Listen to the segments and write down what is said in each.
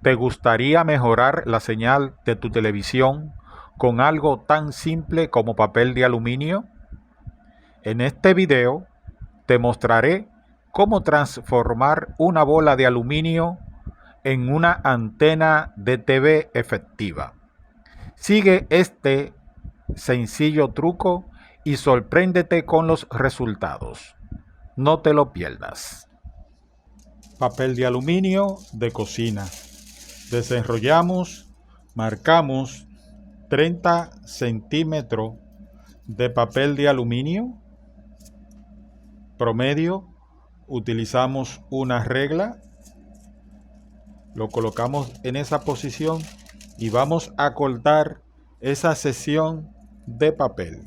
¿Te gustaría mejorar la señal de tu televisión con algo tan simple como papel de aluminio? En este video te mostraré cómo transformar una bola de aluminio en una antena de TV efectiva. Sigue este sencillo truco y sorpréndete con los resultados. No te lo pierdas. Papel de aluminio de cocina. Desenrollamos, marcamos 30 centímetros de papel de aluminio promedio. Utilizamos una regla, lo colocamos en esa posición y vamos a cortar esa sección de papel.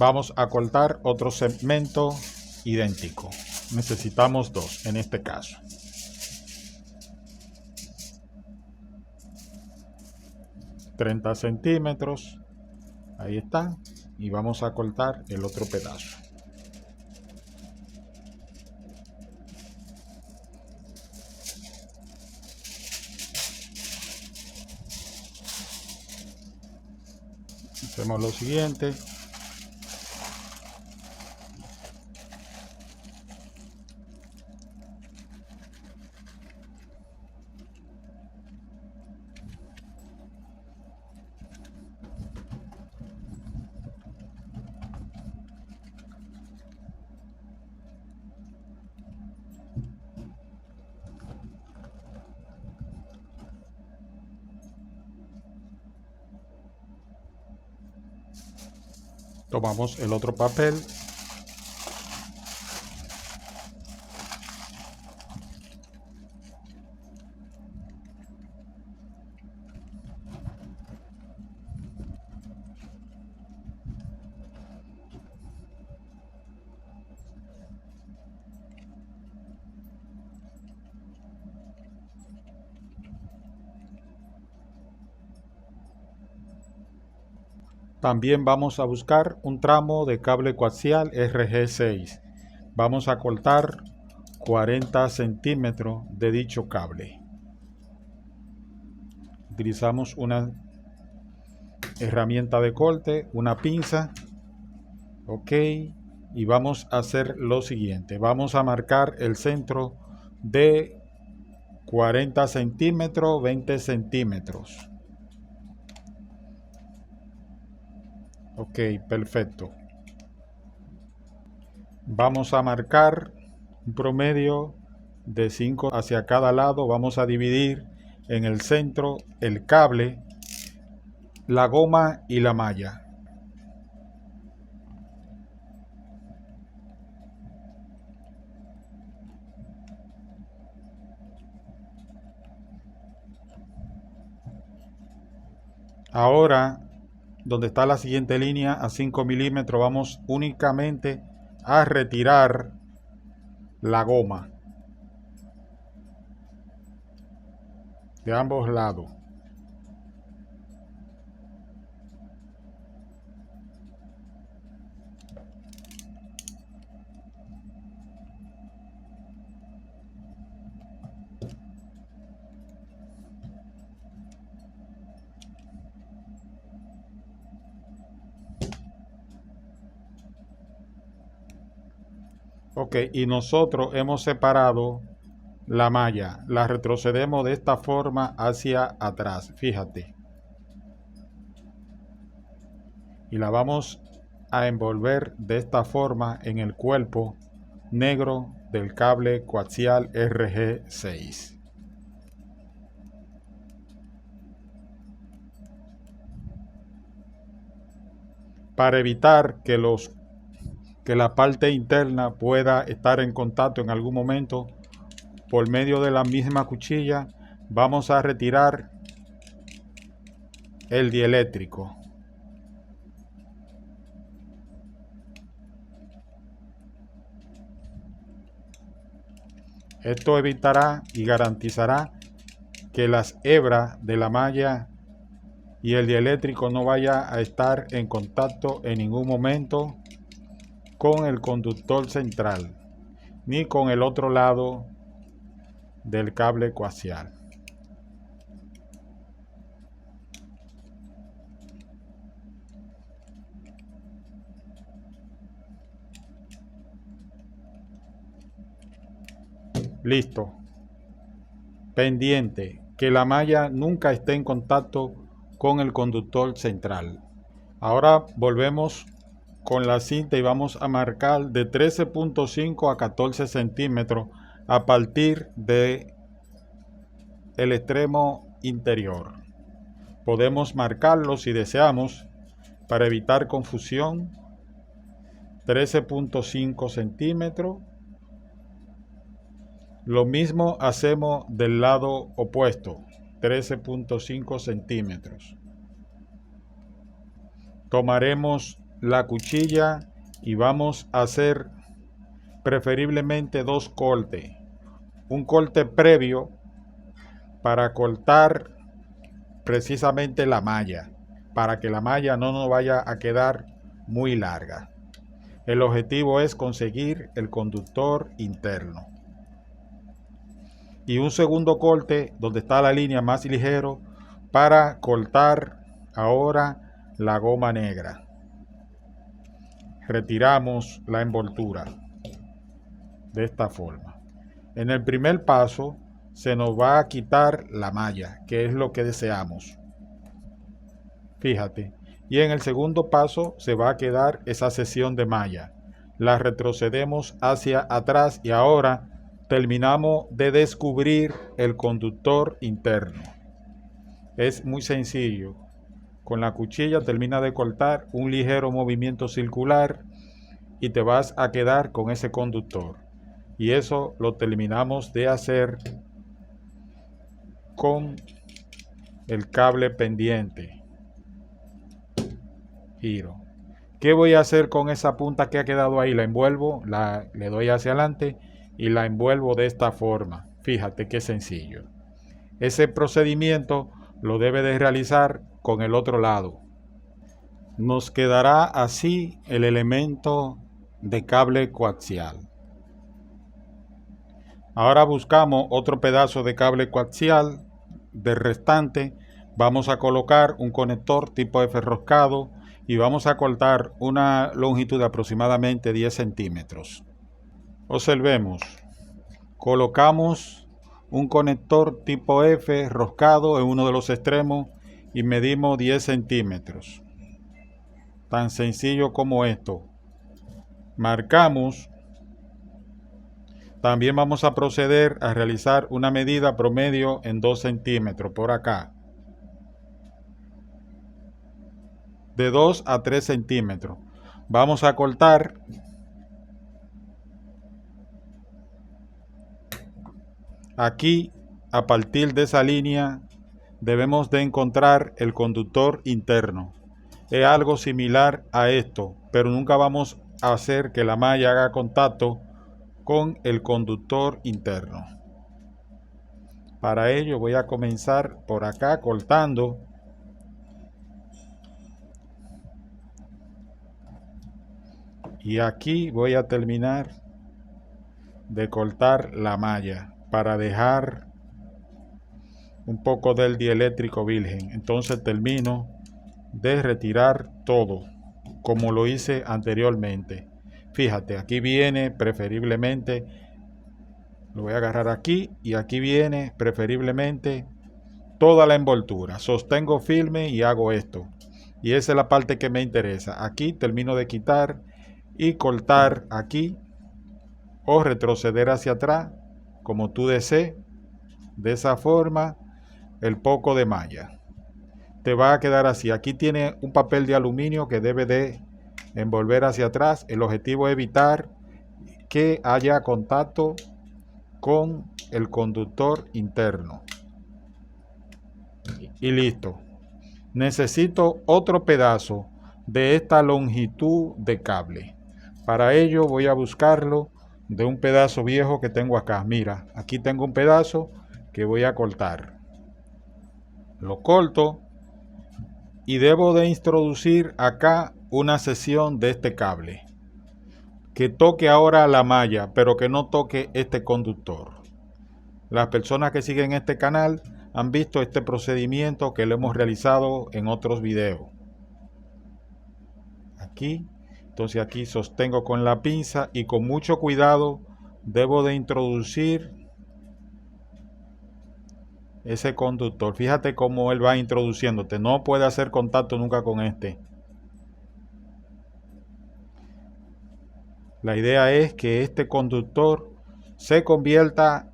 Vamos a cortar otro segmento idéntico. Necesitamos dos en este caso. $30 centímetros. Ahí está. Y vamos a cortar el otro pedazo. Hacemos lo siguiente. Tomamos el otro papel. También vamos a buscar un tramo de cable coaxial RG6. Vamos a cortar 40 centímetros de dicho cable. Utilizamos una herramienta de corte, una pinza. Ok. Y vamos a hacer lo siguiente. Vamos a marcar el centro de 40 centímetros, 20 centímetros. Ok, perfecto. Vamos a marcar un promedio de 5 hacia cada lado. Vamos a dividir en el centro el cable, la goma y la malla. Ahora, donde está la siguiente línea a 5 milímetros, vamos únicamente a retirar la goma de ambos lados. Ok, y nosotros hemos separado la malla, la retrocedemos de esta forma hacia atrás, fíjate. Y la vamos a envolver de esta forma en el cuerpo negro del cable coaxial RG6. Para evitar que la parte interna pueda estar en contacto en algún momento, por medio de la misma cuchilla vamos a retirar el dieléctrico. Esto evitará y garantizará que las hebras de la malla y el dieléctrico no vaya a estar en contacto en ningún momento con el conductor central ni con el otro lado del cable coaxial. Listo. Pendiente, que la malla nunca esté en contacto con el conductor central. Ahora volvemos con la cinta y vamos a marcar de 13.5 a 14 centímetros a partir de el extremo interior. Podemos marcarlo si deseamos para evitar confusión. 13.5 centímetros. Lo mismo hacemos del lado opuesto, 13.5 centímetros. Tomaremos la cuchilla y vamos a hacer preferiblemente dos cortes. Un corte previo para cortar precisamente la malla, para que la malla no nos vaya a quedar muy larga. El objetivo es conseguir el conductor interno. Y un segundo corte donde está la línea más ligero para cortar ahora la goma negra. Retiramos la envoltura de esta forma. En el primer paso se nos va a quitar la malla, que es lo que deseamos. Fíjate. Y en el segundo paso se va a quedar esa sección de malla. La retrocedemos hacia atrás y ahora terminamos de descubrir el conductor interno. Es muy sencillo. Con la cuchilla termina de cortar un ligero movimiento circular y te vas a quedar con ese conductor. Y eso lo terminamos de hacer con el cable pendiente. Giro. ¿Qué voy a hacer con esa punta que ha quedado ahí? La envuelvo, le doy hacia adelante y la envuelvo de esta forma. Fíjate qué sencillo. Ese procedimiento lo debe de realizar con el otro lado. Nos quedará así el elemento de cable coaxial. Ahora buscamos otro pedazo de cable coaxial. Del restante vamos a colocar un conector tipo F roscado y vamos a cortar una longitud de aproximadamente 10 centímetros. Observemos, colocamos un conector tipo F roscado en uno de los extremos y medimos 10 centímetros. Tan sencillo como esto. Marcamos. También vamos a proceder a realizar una medida promedio en 2 centímetros por acá. De 2 a 3 centímetros. Vamos a cortar. Aquí, a partir de esa línea, debemos de encontrar el conductor interno. Es algo similar a esto, pero nunca vamos a hacer que la malla haga contacto con el conductor interno. Para ello voy a comenzar por acá cortando. Y aquí voy a terminar de cortar la malla para dejar un poco del dieléctrico virgen. Entonces termino de retirar todo como lo hice anteriormente. Fíjate, aquí viene preferiblemente, lo voy a agarrar aquí y aquí viene preferiblemente toda la envoltura. Sostengo firme y hago esto. Y esa es la parte que me interesa. Aquí termino de quitar y cortar aquí o retroceder hacia atrás como tú desees. De esa forma el poco de malla te va a quedar así. Aquí tiene un papel de aluminio que debe de envolver hacia atrás. El objetivo es evitar que haya contacto con el conductor interno. Y listo. Necesito otro pedazo de esta longitud de cable. Para ello voy a buscarlo de un pedazo viejo que tengo acá. Mira, aquí tengo un pedazo que voy a cortar. Lo corto y debo de introducir acá una sección de este cable que toque ahora la malla, pero que no toque este conductor. Las personas que siguen este canal han visto este procedimiento que lo hemos realizado en otros videos. Aquí, entonces aquí sostengo con la pinza y con mucho cuidado debo de introducir ese conductor. Fíjate cómo él va introduciéndote. No puede hacer contacto nunca con este. La idea es que este conductor se convierta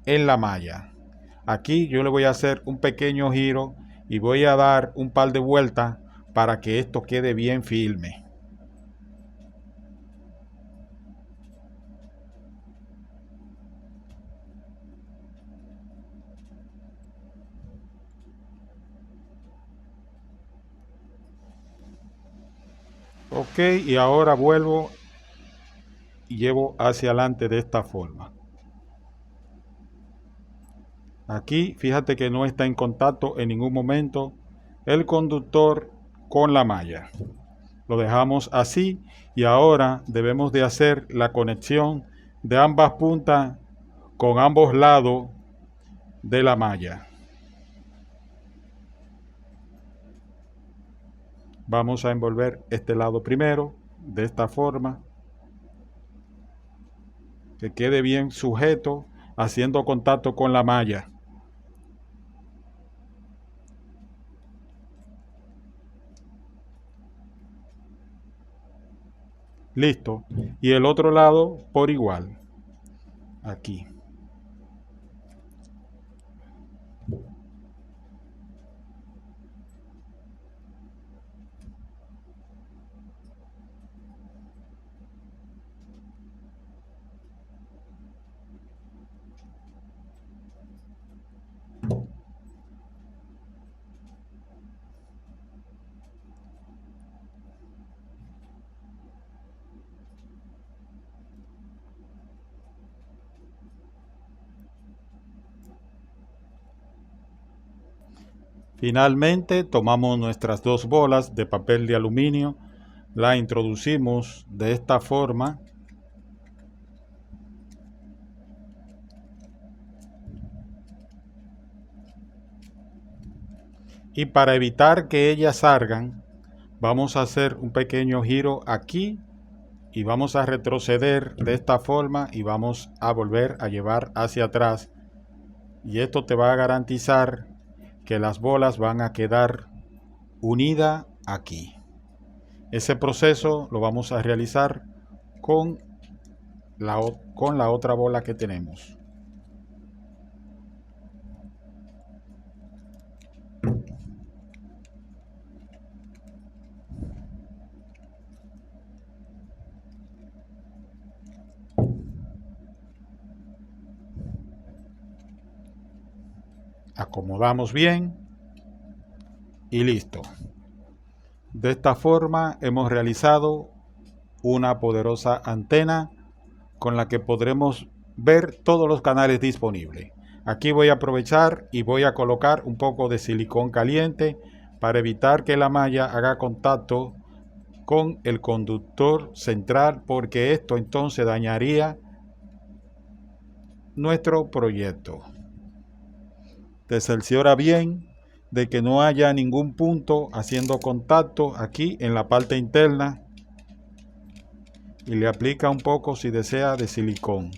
en la malla. Aquí yo le voy a hacer un pequeño giro y voy a dar un par de vueltas para que esto quede bien firme. Ok, y ahora vuelvo y llevo hacia adelante de esta forma. Aquí fíjate que no está en contacto en ningún momento el conductor con la malla. Lo dejamos así y ahora debemos de hacer la conexión de ambas puntas con ambos lados de la malla. Vamos a envolver este lado primero de esta forma, que quede bien sujeto, haciendo contacto con la malla. Listo. Y el otro lado por igual. Aquí. Finalmente tomamos nuestras dos bolas de papel de aluminio, la introducimos de esta forma y para evitar que ellas salgan vamos a hacer un pequeño giro aquí y vamos a retroceder de esta forma y vamos a volver a llevar hacia atrás, y esto te va a garantizar que las bolas van a quedar unidas aquí. Ese proceso lo vamos a realizar con la otra bola que tenemos. Acomodamos bien y listo. De esta forma hemos realizado una poderosa antena con la que podremos ver todos los canales disponibles. Aquí voy a aprovechar y voy a colocar un poco de silicón caliente para evitar que la malla haga contacto con el conductor central, porque esto entonces dañaría nuestro proyecto. Te cerciora bien de que no haya ningún punto haciendo contacto aquí en la parte interna y le aplica un poco, si desea, de silicón.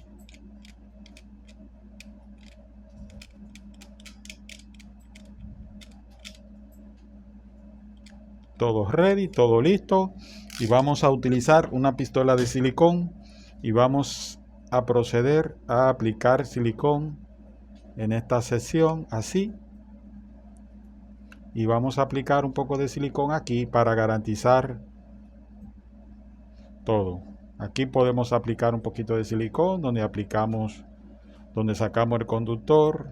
Todo ready, todo listo, y vamos a utilizar una pistola de silicón y vamos a proceder a aplicar silicón en esta sección así, y vamos a aplicar un poco de silicón aquí para garantizar todo. Aquí podemos aplicar un poquito de silicón donde sacamos el conductor,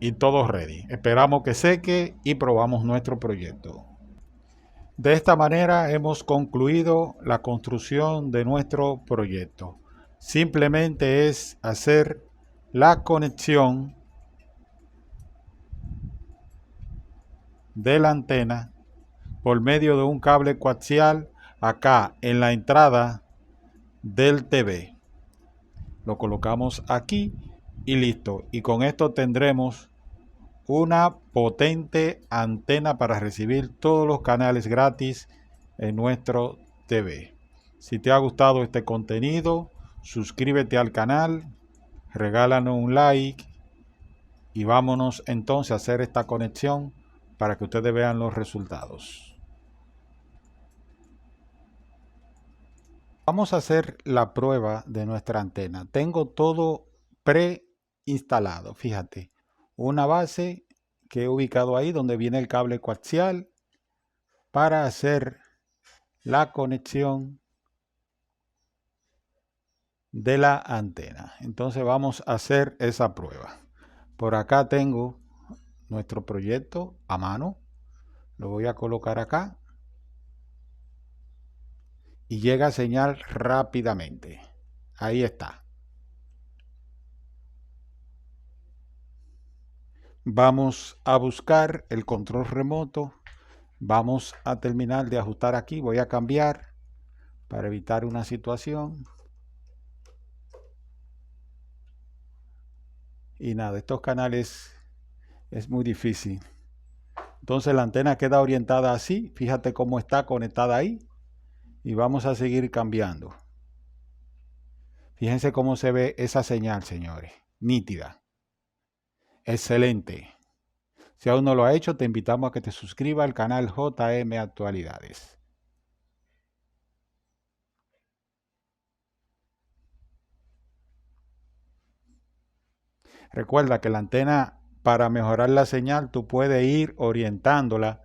y todo ready. Esperamos que seque y probamos nuestro proyecto. De esta manera hemos concluido la construcción de nuestro proyecto. Simplemente es hacer la conexión de la antena por medio de un cable coaxial acá en la entrada del TV. Lo colocamos aquí y listo. Y con esto tendremos una potente antena para recibir todos los canales gratis en nuestro TV. Si te ha gustado este contenido, suscríbete al canal, regálanos un like y vámonos entonces a hacer esta conexión para que ustedes vean los resultados. Vamos a hacer la prueba de nuestra antena. Tengo todo preinstalado, fíjate. Una base que he ubicado ahí donde viene el cable coaxial para hacer la conexión de la antena. Entonces vamos a hacer esa prueba. Por acá tengo nuestro proyecto a mano. Lo voy a colocar acá. Y llega señal rápidamente. Ahí está. Vamos a buscar el control remoto. Vamos a terminar de ajustar aquí. Voy a cambiar para evitar una situación. Y nada, estos canales es muy difícil. Entonces la antena queda orientada así. Fíjate cómo está conectada ahí. Y vamos a seguir cambiando. Fíjense cómo se ve esa señal, señores. Nítida. Excelente. Si aún no lo ha hecho, te invitamos a que te suscribas al canal JM Actualidades. Recuerda que la antena, para mejorar la señal, tú puedes ir orientándola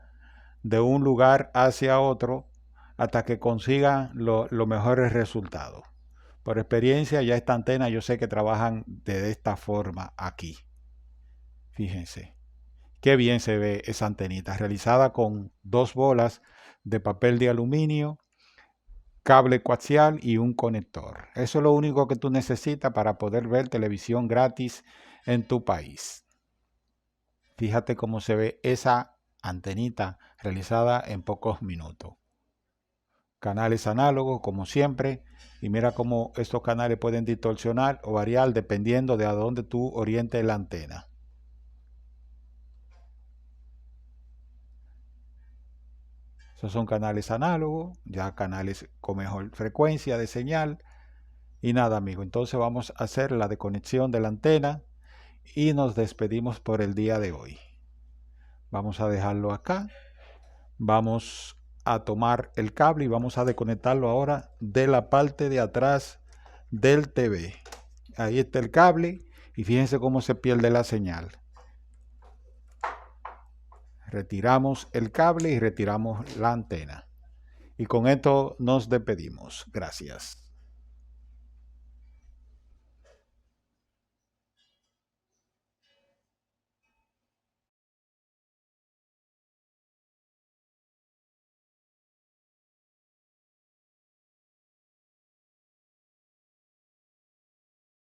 de un lugar hacia otro hasta que consiga los mejores resultados. Por experiencia, ya esta antena yo sé que trabajan de esta forma aquí. Fíjense. Qué bien se ve esa antenita, realizada con 2 bolas de papel de aluminio, cable coaxial y un conector. Eso es lo único que tú necesitas para poder ver televisión gratis en tu país. Fíjate cómo se ve esa antenita realizada en pocos minutos. Canales análogos como siempre, y mira cómo estos canales pueden distorsionar o variar dependiendo de a dónde tú orientes la antena. Esos son canales análogos, ya canales con mejor frecuencia de señal. Y nada, amigo, entonces vamos a hacer la desconexión de la antena y nos despedimos por el día de hoy. Vamos a dejarlo acá. Vamos a tomar el cable y vamos a desconectarlo ahora de la parte de atrás del TV. Ahí está el cable y fíjense cómo se pierde la señal. Retiramos el cable y retiramos la antena. Y con esto nos despedimos. Gracias.